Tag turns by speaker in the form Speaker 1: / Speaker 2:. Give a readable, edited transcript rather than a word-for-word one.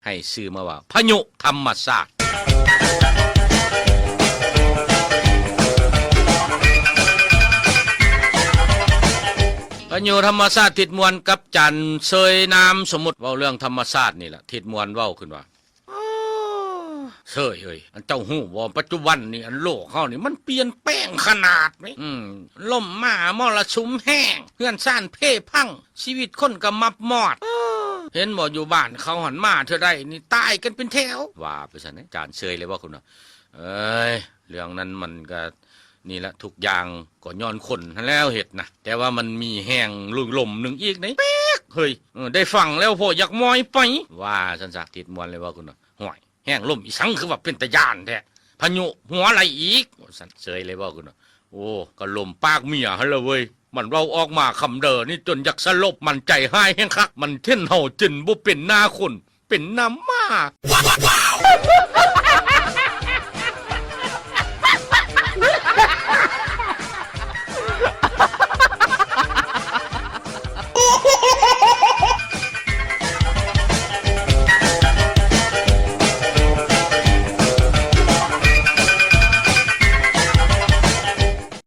Speaker 1: ให้ชื่อมาว่าพายุธรรมชาติพายุธรรมชาติทิดมวลกับจันเซยน้ำสมมุติเว้าเรื่องธรรมชาตินี่แหละทิดมวลเว้าขึ้นว่าเซยเฮ้ยอันเจ้าหู้ว่าปัจจุบันนี่อันโลกเขานี่มันเปลี่ยนแป้งขนาดไหมล่มมามรสุมแห้งเพื่อนซ่านเพ่พังชีวิตคนก็มับมอดเห็นบ่อยู่บ้านเขาหันมาเท่าไรนี่ตายกันเป็นแถวว่าไปซะนะจานเซยเลยว่าคุณว่าเอ้ยเรื่องนั้นมันก็นี่แหละทุกอย่างก็ย้อนคนแล้วเห็ดนะแต่ว่ามันมีแห้งลุยลมหนึ่งอีกไหนเป๊กเฮ้ยได้ฟังแล้วพออยากมอยไปว่าสันสักติดมวนเลยว่าคุณว่าห่วยแห้งลมอีสังคือว่าเป็นตะยานแท้พายุหัวอะไรอีกสันเซยเลยว่าคุณว่าโอ้ก็ลมปากเมียฮัลโหลเว้ยมันเราออกมาคำเดอนี่จนอยากสลบมันใจหายแห้งคักมันเท่นเห่าจินบ่เป็นหน้าคนเป็นน้ำมา